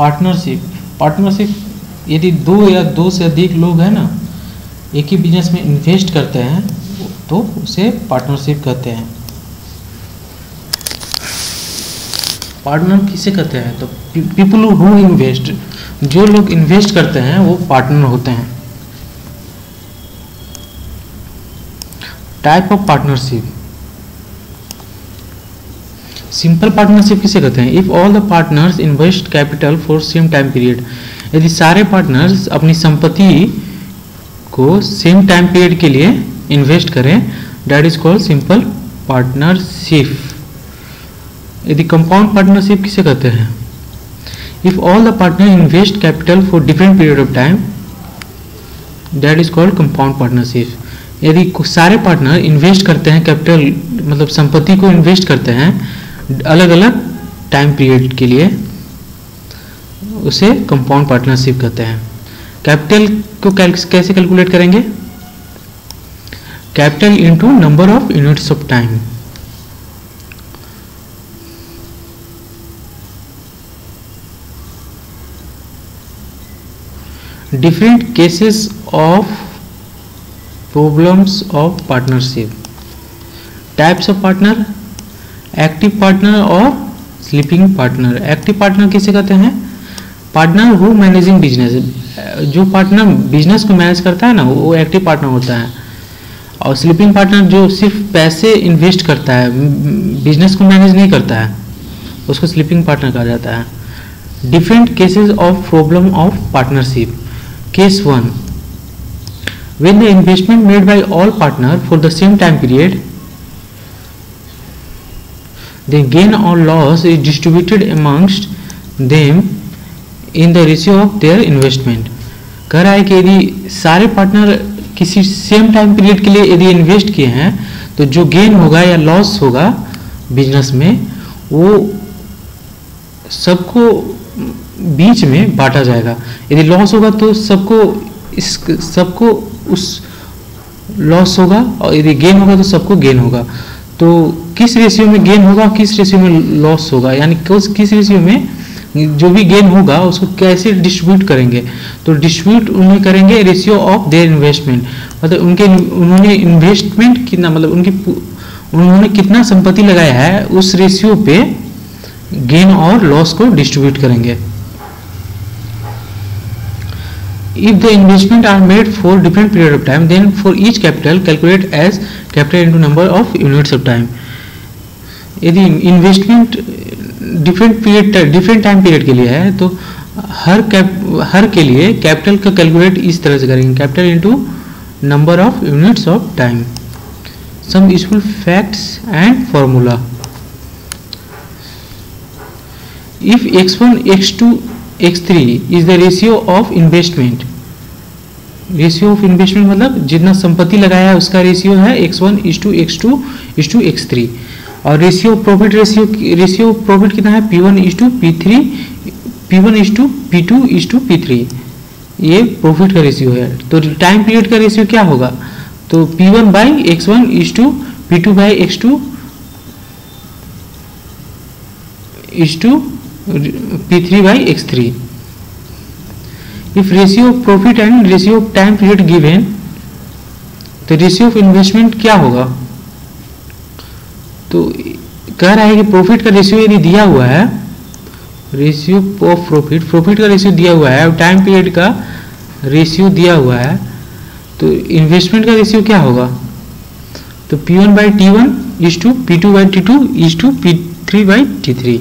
Partnership यदि दो या दो से अधिक लोग हैं ना, एक ही बिजनेस में इन्वेस्ट करते हैं तो उसे पार्टनरशिप कहते हैं। पार्टनर किसे कहते हैं? तो पीपल हु इन्वेस्ट, जो लोग इन्वेस्ट करते हैं वो पार्टनर होते हैं। Type of partnership, simple partnership किसे कहते हैं? If all the partners invest capital for same time period, यदि सारे पार्टनर्स अपनी संपत्ति को सेम टाइम पीरियड के लिए इन्वेस्ट करें, that is called simple partnership. यदि कंपाउंड पार्टनरशिप किसे कहते हैं? If all the partner invest capital for different period of time, that is called compound partnership. यदि सारे पार्टनर इन्वेस्ट करते हैं कैपिटल, मतलब संपत्ति को इन्वेस्ट करते हैं अलग अलग टाइम पीरियड के लिए, उसे कंपाउंड पार्टनरशिप कहते हैं। कैपिटल को कैसे कैलकुलेट करेंगे? Capital into number of units of time. Different cases of problems of partnership. Types of partner, active partner और स्लीपिंग पार्टनर। एक्टिव पार्टनर किसे कहते हैं? पार्टनर हु मैनेजिंग बिजनेस, जो पार्टनर बिजनेस को मैनेज करता है ना, वो एक्टिव पार्टनर होता है। और स्लीपिंग पार्टनर जो सिर्फ पैसे इन्वेस्ट करता है, बिजनेस को मैनेज नहीं करता है, उसको स्लीपिंग पार्टनर कहा जाता है। Different cases of problem of partnership. Case 1, when the investment made by all partner for the same time period, the gain or loss is distributed amongst them in the ratio of their investment। कह रहा है कि यदि सारे partner किसी same time period के लिए यदि इन्वेस्ट किए हैं तो जो गेन होगा या लॉस होगा बिजनेस में, वो सबको बीच में बांटा जाएगा। यदि लॉस होगा तो सबको उस लॉस होगा, और यदि गेन होगा तो सबको गेन होगा। तो किस रेशियो में गेन होगा, किस रेशियो में लॉस होगा, यानी किस रेशियो में जो भी गेन होगा उसको कैसे डिस्ट्रीब्यूट करेंगे? तो डिस्ट्रीब्यूट उन्हें करेंगे रेशियो ऑफ देयर इन्वेस्टमेंट, मतलब उन्होंने इन्वेस्टमेंट कितना, मतलब उन्होंने कितना संपत्ति लगाया है, उस रेशियो पे गेन और लॉस को डिस्ट्रीब्यूट करेंगे। If the investment are made for different period of time, then for each capital calculate as capital into number of units of time। यदि इन्वेस्टमेंट डिफरेंट टाइम पीरियड के लिए है तो हर के लिए कैपिटल का कैलकुलेट इस तरह से करेंगे, capital into number of units of time. Some useful facts and formula. If x1 x2 x3 is the ratio of investment. Ratio of investment मतलब जितना संपत्ति लगाया है उसका रेशियो है x1 x2 x2 x3। और रेशियो प्रॉफिट कितना है? P1 P3 P1 P2 P3, ये प्रॉफिट का रेशियो है। तो टाइम पीरियड का रेशियो क्या होगा? तो P1 by x1 P2 by x2 P3 by x3। If ratio of profit and ratio of time period given, तो रेशियो ऑफ इन्वेस्टमेंट क्या होगा? तो कह रहा है कि प्रॉफिट का रेशियो यदि दिया हुआ है, रेशियो ऑफ प्रॉफिट का रेशियो दिया हुआ है और टाइम पीरियड का रेशियो दिया हुआ है, तो इन्वेस्टमेंट का रेशियो क्या होगा? तो P1 by T1 P2 by T2 P3 by T3।